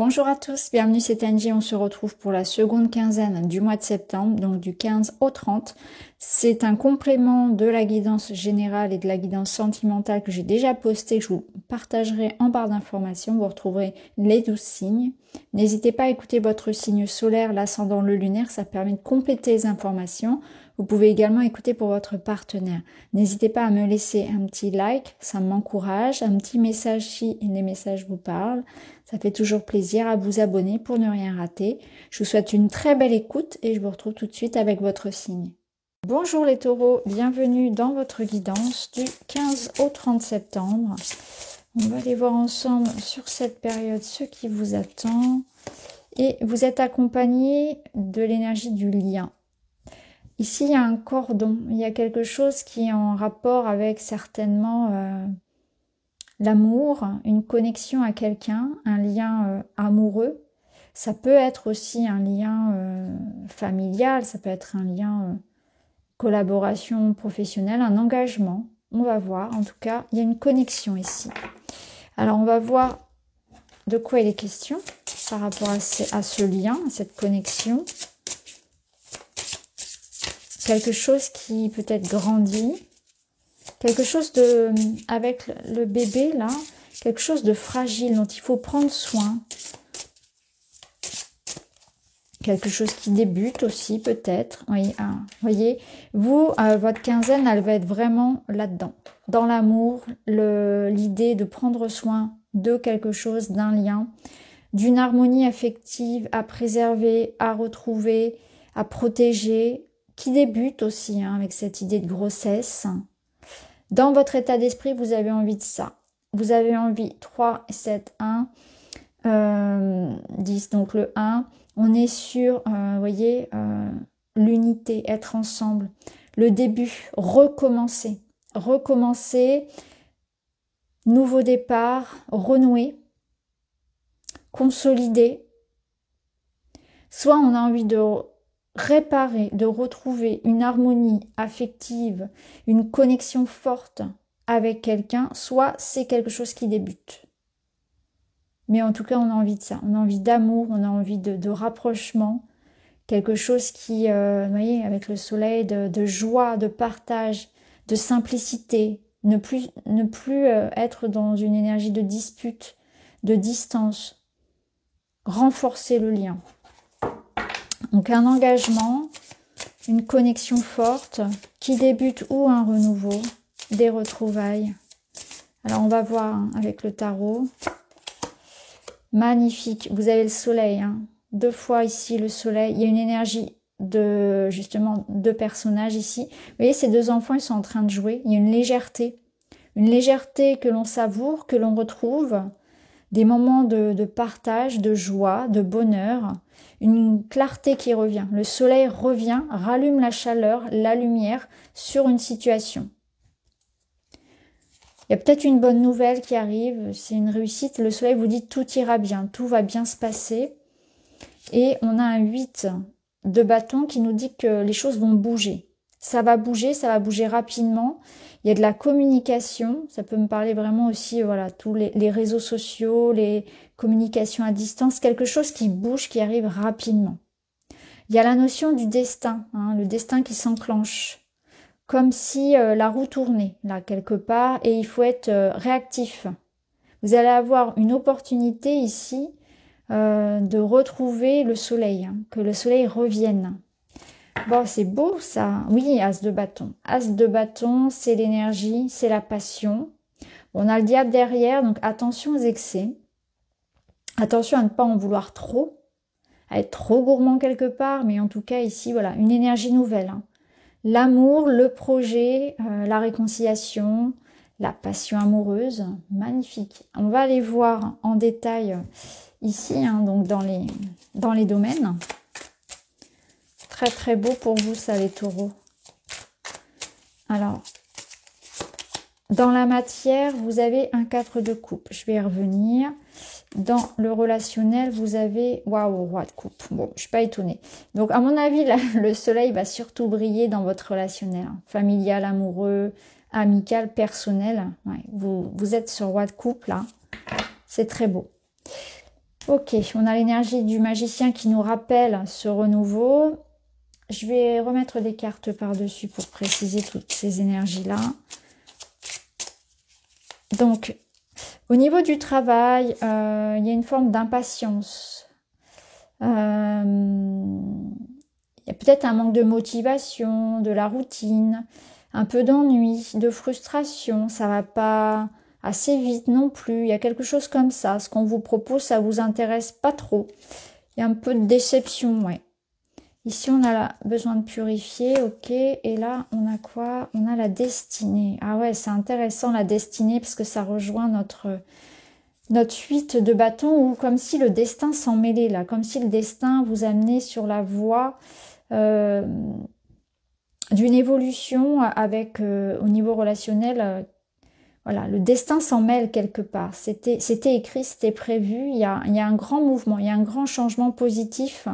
Bonjour à tous, bienvenue, c'est Angie. On se retrouve pour la seconde quinzaine du mois de septembre, donc du 15 au 30. C'est un complément de la guidance générale et de la guidance sentimentale que j'ai déjà posté, que je vous partagerai en barre d'informations. Vous retrouverez les 12 signes. N'hésitez pas à écouter votre signe solaire, l'ascendant, le lunaire, ça permet de compléter les informations. Vous pouvez également écouter pour votre partenaire. N'hésitez pas à me laisser un petit like, ça m'encourage, un petit message si les messages vous parlent. Ça fait toujours plaisir, à vous abonner pour ne rien rater. Je vous souhaite une très belle écoute et je vous retrouve tout de suite avec votre signe. Bonjour les taureaux, bienvenue dans votre guidance du 15 au 30 septembre. On va aller voir ensemble sur cette période ce qui vous attend. Et vous êtes accompagné de l'énergie du lien. Ici, il y a un cordon, il y a quelque chose qui est en rapport avec certainement l'amour, une connexion à quelqu'un, un lien amoureux. Ça peut être aussi un lien familial, ça peut être un lien collaboration professionnelle, un engagement. On va voir, en tout cas, il y a une connexion ici. Alors, on va voir de quoi il est question par rapport à ce lien, à cette connexion. Quelque chose qui peut-être grandit, quelque chose de, avec le bébé là, quelque chose de fragile dont il faut prendre soin. Quelque chose qui débute aussi peut-être. Oui, voyez, vous, votre quinzaine, elle va être vraiment là-dedans. Dans l'amour, l'idée de prendre soin de quelque chose, d'un lien, d'une harmonie affective à préserver, à retrouver, à protéger, qui débute aussi avec cette idée de grossesse. Dans votre état d'esprit, vous avez envie de ça. Vous avez envie 3, 7, 1, 10, donc le 1. On est sur, vous voyez, l'unité, être ensemble. Le début, recommencer. Recommencer, nouveau départ, renouer, consolider. Soit on a envie de réparer, de retrouver une harmonie affective, une connexion forte avec quelqu'un, soit c'est quelque chose qui débute. Mais en tout cas, on a envie de ça. On a envie d'amour, on a envie de rapprochement, quelque chose qui, vous voyez, avec le soleil, de joie, de partage, de simplicité, ne plus être dans une énergie de dispute, de distance, renforcer le lien. Donc un engagement, une connexion forte qui débute ou un renouveau, des retrouvailles. Alors on va voir avec le tarot. Magnifique, vous avez le soleil, 2 fois ici le soleil. Il y a une énergie de justement 2 personnages ici. Vous voyez, ces 2 enfants, ils sont en train de jouer. Il y a une légèreté que l'on savoure, que l'on retrouve. Des moments de partage, de joie, de bonheur, une clarté qui revient. Le soleil revient, rallume la chaleur, la lumière sur une situation. Il y a peut-être une bonne nouvelle qui arrive, c'est une réussite. Le soleil vous dit tout ira bien, tout va bien se passer. Et on a un 8 de bâton qui nous dit que les choses vont bouger. Ça va bouger rapidement. Il y a de la communication, ça peut me parler vraiment aussi, voilà, tous les réseaux sociaux, les communications à distance, quelque chose qui bouge, qui arrive rapidement. Il y a la notion du destin, le destin qui s'enclenche, comme si la roue tournait, là, quelque part, et il faut être réactif. Vous allez avoir une opportunité ici de retrouver le soleil, que le soleil revienne. Bon, c'est beau ça. Oui, As de bâton. As de bâton, c'est l'énergie, c'est la passion. On a le diable derrière, donc attention aux excès. Attention à ne pas en vouloir trop, à être trop gourmand quelque part, mais en tout cas ici, voilà, une énergie nouvelle. L'amour, le projet, la réconciliation, la passion amoureuse, magnifique. On va aller voir en détail ici, donc dans les domaines. Très très beau pour vous ça les taureaux. Alors, dans la matière, vous avez un 4 de coupe. Je vais y revenir. Dans le relationnel, vous avez... Waouh, roi de coupe. Bon, je suis pas étonnée. Donc, à mon avis, là, le soleil va surtout briller dans votre relationnel. Familial, amoureux, amical, personnel. Ouais, vous êtes sur roi de coupe, là. C'est très beau. Ok, on a l'énergie du magicien qui nous rappelle ce renouveau. Je vais remettre des cartes par-dessus pour préciser toutes ces énergies-là. Donc, au niveau du travail, il y a une forme d'impatience. Il y a peut-être un manque de motivation, de la routine, un peu d'ennui, de frustration. Ça va pas assez vite non plus. Il y a quelque chose comme ça. Ce qu'on vous propose, ça vous intéresse pas trop. Il y a un peu de déception, ouais. Ici, on a besoin de purifier, ok. Et là, on a quoi? On a la destinée. Ah ouais, c'est intéressant la destinée parce que ça rejoint notre 8 de bâton ou comme si le destin s'en mêlait là. Comme si le destin vous amenait sur la voie d'une évolution avec, au niveau relationnel, voilà, le destin s'en mêle quelque part. C'était écrit, c'était prévu. Il y a un grand mouvement, il y a un grand changement positif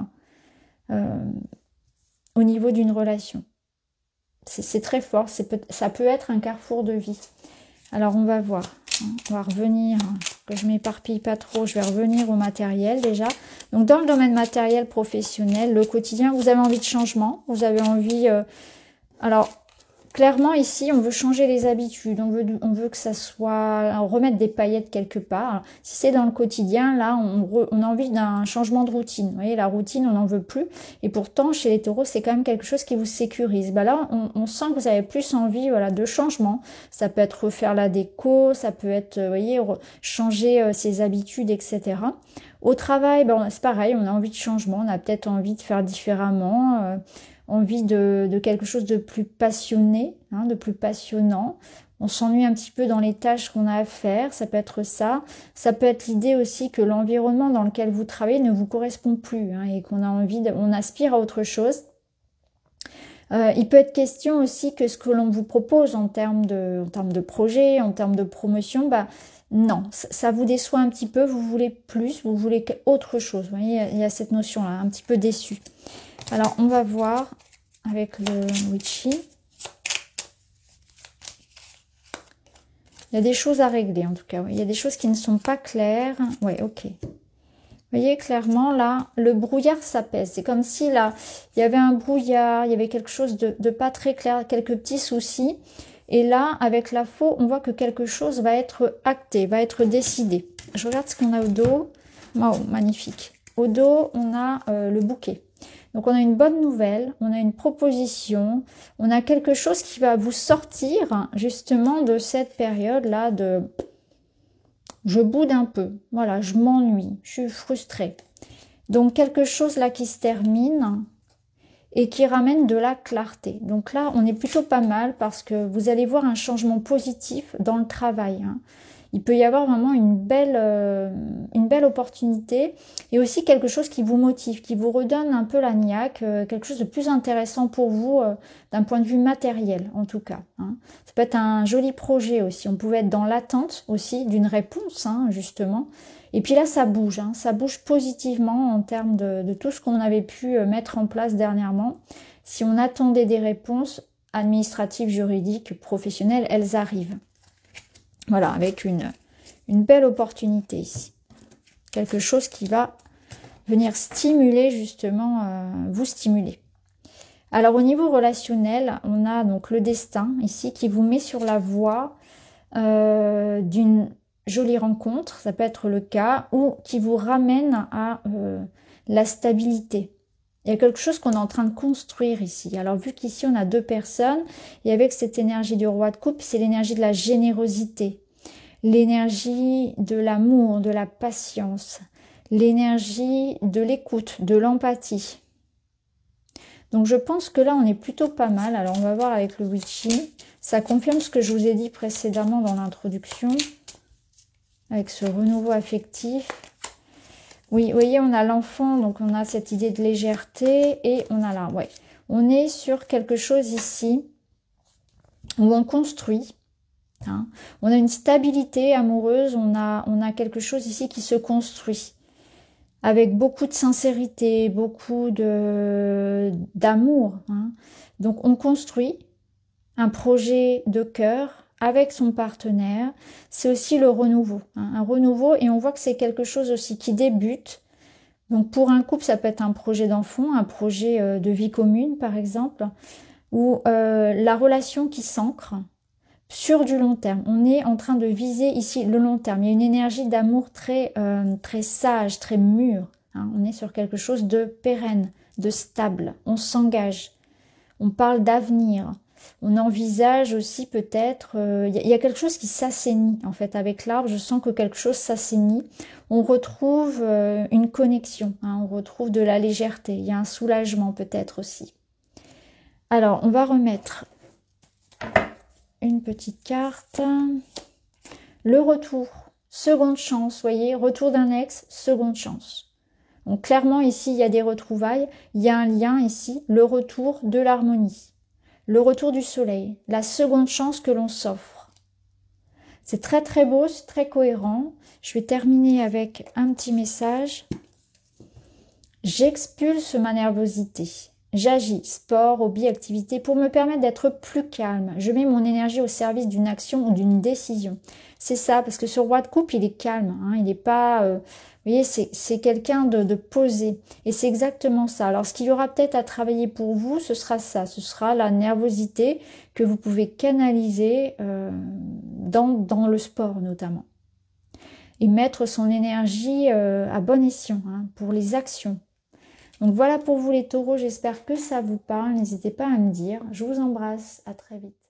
au niveau d'une relation. C'est très fort, ça peut être un carrefour de vie. Alors on va voir, hein, on va revenir, que je m'éparpille pas trop, je vais revenir au matériel déjà. Donc dans le domaine matériel professionnel, le quotidien, vous avez envie de changement, vous avez envie... alors clairement ici, on veut changer les habitudes, on veut que ça soit... remettre des paillettes quelque part. Alors, si c'est dans le quotidien, là, on a envie d'un changement de routine. Vous voyez, la routine, on n'en veut plus. Et pourtant, chez les taureaux, c'est quand même quelque chose qui vous sécurise. Bah là, on sent que vous avez plus envie voilà, de changement. Ça peut être refaire la déco, ça peut être, vous voyez, changer ses habitudes, etc. Au travail, ben, c'est pareil, on a envie de changement, on a peut-être envie de faire différemment, envie de quelque chose de plus passionné, hein, de plus passionnant. On s'ennuie un petit peu dans les tâches qu'on a à faire, ça peut être ça. Ça peut être l'idée aussi que l'environnement dans lequel vous travaillez ne vous correspond plus hein, et qu'on a envie, on aspire à autre chose. Il peut être question aussi que ce que l'on vous propose en termes de projet, en termes de promotion, bah non, ça vous déçoit un petit peu, vous voulez plus, vous voulez autre chose. Vous voyez, il y a cette notion-là, un petit peu déçu. Alors, on va voir avec le Witchy. Il y a des choses à régler, en tout cas. Il y a des choses qui ne sont pas claires. Ouais, ok. Vous voyez, clairement, là, le brouillard s'apaise. C'est comme si, là, il y avait un brouillard, il y avait quelque chose de pas très clair, quelques petits soucis. Et là, avec la faux, on voit que quelque chose va être acté, va être décidé. Je regarde ce qu'on a au dos. Wow, magnifique. Au dos, on a le bouquet. Donc, on a une bonne nouvelle, on a une proposition, on a quelque chose qui va vous sortir justement de cette période-là de... Je boude un peu, voilà, je m'ennuie, je suis frustrée. Donc, quelque chose là qui se termine et qui ramène de la clarté. Donc là, on est plutôt pas mal parce que vous allez voir un changement positif dans le travail. Hein. Il peut y avoir vraiment une belle opportunité et aussi quelque chose qui vous motive, qui vous redonne un peu la niaque, quelque chose de plus intéressant pour vous d'un point de vue matériel en tout cas. Hein. Ça peut être un joli projet aussi. On pouvait être dans l'attente aussi d'une réponse hein, justement. Et puis là, ça bouge positivement en termes de tout ce qu'on avait pu mettre en place dernièrement. Si on attendait des réponses administratives, juridiques, professionnelles, elles arrivent. Voilà, avec une belle opportunité ici. Quelque chose qui va venir stimuler justement, vous stimuler. Alors au niveau relationnel, on a donc le destin ici qui vous met sur la voie d'une jolie rencontre, ça peut être le cas, ou qui vous ramène à la stabilité. Il y a quelque chose qu'on est en train de construire ici. Alors vu qu'ici on a deux personnes, et avec cette énergie du roi de coupe, c'est l'énergie de la générosité, l'énergie de l'amour, de la patience, l'énergie de l'écoute, de l'empathie. Donc je pense que là on est plutôt pas mal. Alors on va voir avec le Witchy. Ça confirme ce que je vous ai dit précédemment dans l'introduction. Avec ce renouveau affectif. Oui, vous voyez, on a l'enfant, donc on a cette idée de légèreté. Et on a là, ouais. On est sur quelque chose ici où on construit. Hein. On a une stabilité amoureuse, on a quelque chose ici qui se construit. Avec beaucoup de sincérité, beaucoup d'amour. Hein. Donc on construit un projet de cœur avec son partenaire, c'est aussi le renouveau, hein, un renouveau, et on voit que c'est quelque chose aussi qui débute. Donc pour un couple, ça peut être un projet d'enfant, un projet de vie commune par exemple, ou la relation qui s'ancre sur du long terme. On est en train de viser ici le long terme. Il y a une énergie d'amour très sage, très mûre. Hein. On est sur quelque chose de pérenne, de stable. On s'engage. On parle d'avenir. On envisage aussi peut-être... Il y a quelque chose qui s'assainit en fait avec l'arbre. Je sens que quelque chose s'assainit. On retrouve une connexion. Hein. On retrouve de la légèreté. Il y a un soulagement peut-être aussi. Alors, on va remettre une petite carte. Le retour, seconde chance, voyez, retour d'un ex, seconde chance. Donc clairement ici, il y a des retrouvailles, il y a un lien ici, le retour de l'harmonie, le retour du soleil, la seconde chance que l'on s'offre. C'est très très beau, c'est très cohérent. Je vais terminer avec un petit message. J'expulse ma nervosité. J'agis, sport, hobby, activité, pour me permettre d'être plus calme. Je mets mon énergie au service d'une action ou d'une décision. C'est ça, parce que ce roi de coupe, il est calme. Hein, il n'est pas... vous voyez, c'est quelqu'un de posé. Et c'est exactement ça. Alors, ce qu'il y aura peut-être à travailler pour vous, ce sera ça. Ce sera la nervosité que vous pouvez canaliser dans le sport, notamment. Et mettre son énergie à bon escient hein, pour les actions. Donc voilà pour vous les taureaux, j'espère que ça vous parle. N'hésitez pas à me dire. Je vous embrasse, à très vite.